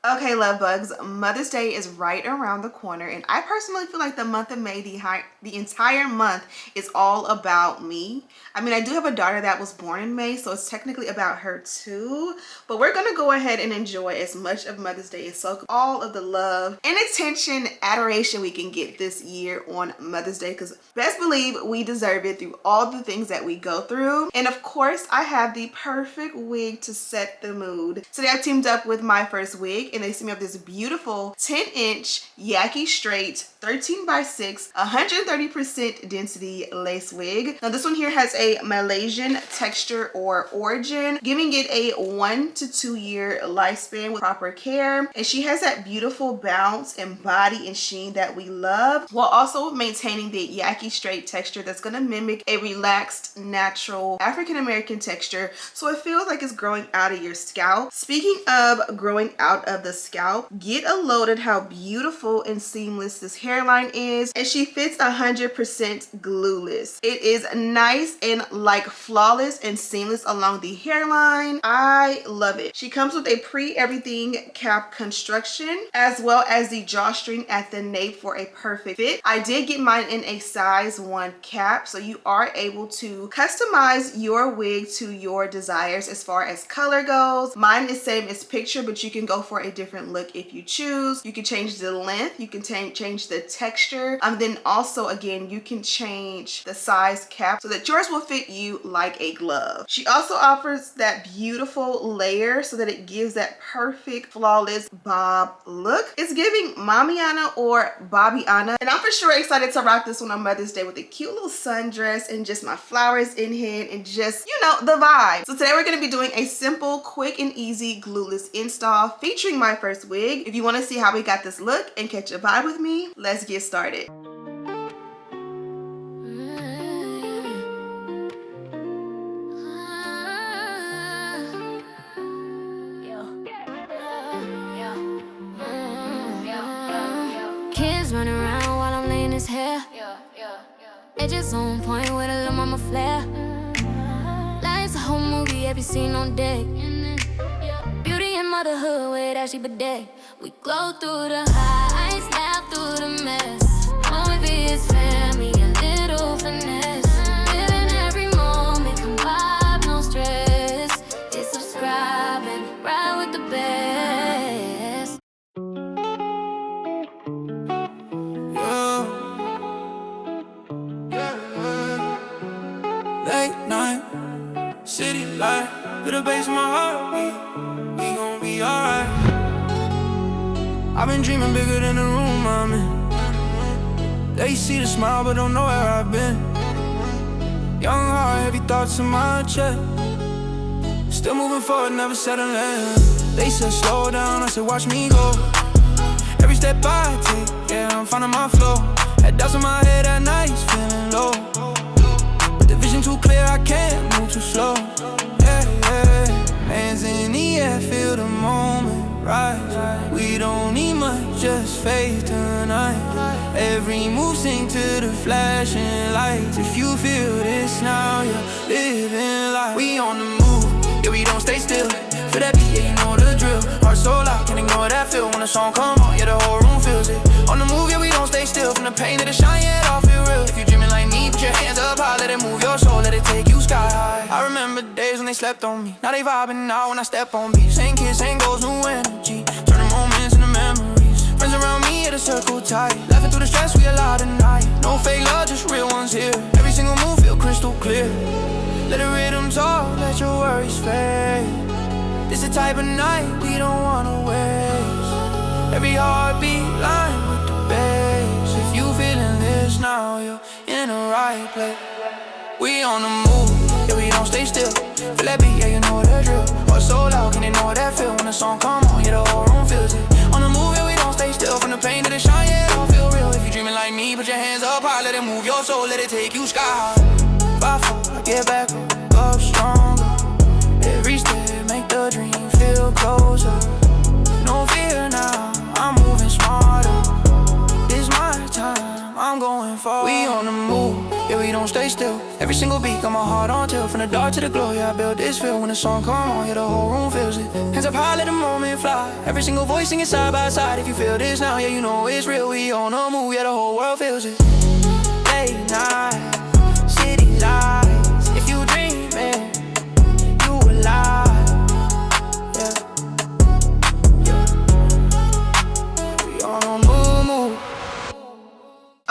Okay, love bugs, Mother's Day is right around the corner, and I personally feel like the month of May, the entire month is all about me. I mean, I do have a daughter that was born in May, so it's technically about her too, but we're gonna go ahead and enjoy as much of Mother's Day and soak all of the love and attention, adoration we can get this year on Mother's Day, because best believe we deserve it through all the things that we go through. And of course, I have the perfect wig to set the mood. Today I've teamed up with Myfirstwig, and they sent me up this beautiful 10-inch Yaki straight 13x6 130% density lace wig. Now this one here has a Malaysian texture or origin, giving it a 1 to 2 year lifespan with proper care, and she has that beautiful bounce and body and sheen that we love, while also maintaining the Yaki straight texture that's going to mimic a relaxed, natural African American texture, so it feels like it's growing out of your scalp. Speaking of growing out of the scalp, get a load at how beautiful and seamless this hairline is, and she fits 100% glueless. It is nice and like flawless and seamless along the hairline. I love it. She comes with a pre-everything cap construction, as well as the drawstring at the nape for a perfect fit. I did get mine in a size 1 cap, so you are able to customize your wig to your desires as far as color goes. Mine is same as picture, but you can go for a different look if you choose. You can change the length, you can change the texture, then also again you can change the size cap so that yours will fit you like a glove. She also offers that beautiful layer so that it gives that perfect flawless bob look. It's giving Mamiana or Bobbiana, and I'm for sure excited to rock this one on Mother's Day with a cute little sundress and just my flowers in hand and just, you know, the vibe. So today we're going to be doing a simple, quick and easy glueless install featuring Myfirstwig. If you want to see how we got this look and catch a vibe with me, let's get started. Kids running around while I'm laying his hair. Edges on point with a little mama flair. Life's a whole movie, every scene on deck. Beauty and motherhood with Ashley Bedeck. We glow through the highs, laugh through the mess. Movie is family, a little finesse. Living every moment, come vibe, no stress. Hit subscribe and ride with the best. Late night, city light, to the base of my heart, we gon' be alright. I've been dreaming bigger than the room I'm in. They see the smile but don't know where I've been. Young heart, heavy thoughts in my chest. Still moving forward, never settling. They said slow down, I said watch me go. Every step I take, yeah, I'm finding my flow. Had doubts in my head at night, feeling low. Vision too clear, I can't move too slow. Yeah, yeah. Hands in the air, feel the moment rise. We don't need much, just faith tonight. Every move sing to the flashing lights. If you feel this now, you're living life. We on the move, yeah, we don't stay still. For that beat, yeah, you know the drill. Heart so loud, can't ignore that feel. When the song come on, yeah, the whole room feels it. On the move, yeah, we don't stay still. From the pain to the shine, yeah, it all feel real. If you dreaming like me, put your hands up high, let it move your soul, let it take you sky high. I remember days when they slept on me. Now they vibing now when I step on beats. Same kids, same goals, new energy. Turning moments into memories. Friends around me at a circle tight. Laughing through the stress, we allowed tonight. No fake love, just real ones here. Every single move feel crystal clear. Let the rhythm talk, let your worries fade. This the type of night we don't wanna waste. Every heartbeat line with the bass. If you feeling this now, you're in the right place. We on the move, yeah, we don't stay still. Feel that beat, yeah, you know the drill. Heart so loud, can you know that feel? When the song come on, yeah, the whole room feels it. On the move, yeah, we don't stay still. From the pain to the shine, yeah, it all feel real. If you dreaming like me, put your hands up high. Let it move your soul, let it take you sky high. By fall, I get back up stronger. Every step make the dream feel closer. No fear now, I'm moving smarter. This my time, I'm going far. We on the move, yeah, we don't don't stay still. Every single beat got my heart on tilt. From the dark to the glow, yeah, I built this feel. When the song come on, yeah, the whole room feels it. Hands up high, let the moment fly. Every single voice singing side by side. If you feel this now, yeah, you know it's real. We on the move, yeah, the whole world feels it. Late night, city lights. If you dreaming, you alive.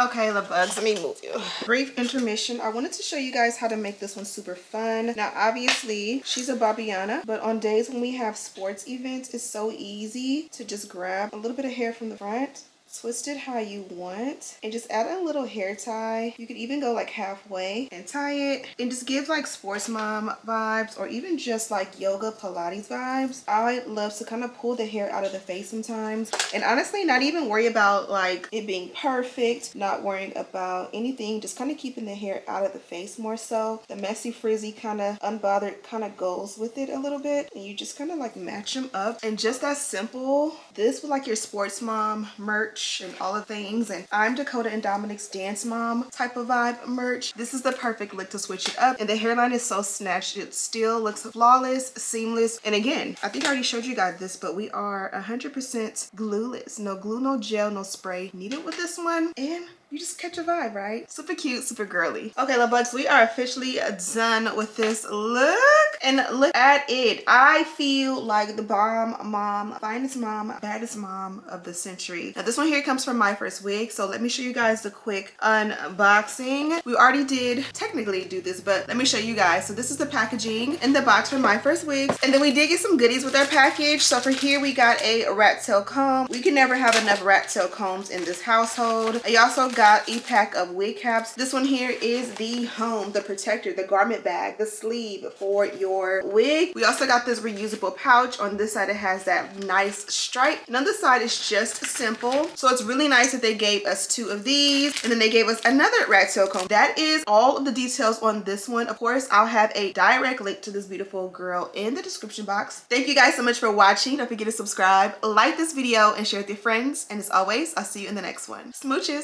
Okay, love bugs, let me move you. Brief intermission. I wanted to show you guys how to make this one super fun. Now, obviously, she's a Babiana, but on days when we have sports events, it's so easy to just grab a little bit of hair from the front, twist it how you want, and just add a little hair tie. You could even go like halfway and tie it, and just give like sports mom vibes, or even just like yoga Pilates vibes. I love to kind of pull the hair out of the face sometimes, and honestly not even worry about like it being perfect, not worrying about anything, just kind of keeping the hair out of the face more so. The messy frizzy kind of unbothered kind of goes with it a little bit, and you just kind of like match them up, and just that simple. This was like your sports mom merch and all the things, and I'm Dakota and Dominic's dance mom type of vibe merch. This is the perfect look to switch it up, and the hairline is so snatched. It still looks flawless, seamless, and again, I think I already showed you guys this, but we are 100% glueless. No glue, no gel, no spray needed with this one, and you just catch a vibe, right? Super cute, super girly. Okay, love bugs, we are officially done with this look, and look at it. I feel like the bomb mom, finest mom, baddest mom of the century. Now this one here comes from Myfirstwig, so let me show you guys the quick unboxing. We already did technically do this, but let me show you guys. So this is the packaging in the box from Myfirstwig, and then we did get some goodies with our package. So for here we got a rat tail comb. We can never have enough rat tail combs in this household. I also got a pack of wig caps. This one here is the home, the protector, the garment bag, the sleeve for your wig. We also got this reusable pouch. On this side it has that nice stripe, and on this side it's just simple. So it's really nice that they gave us 2 of these, and then they gave us another rat tail comb. That is all of the details on this one. Of course, I'll have a direct link to this beautiful girl in the description box. Thank you guys so much for watching. Don't forget to subscribe, like this video, and share with your friends, and as always, I'll see you in the next one. Smooches.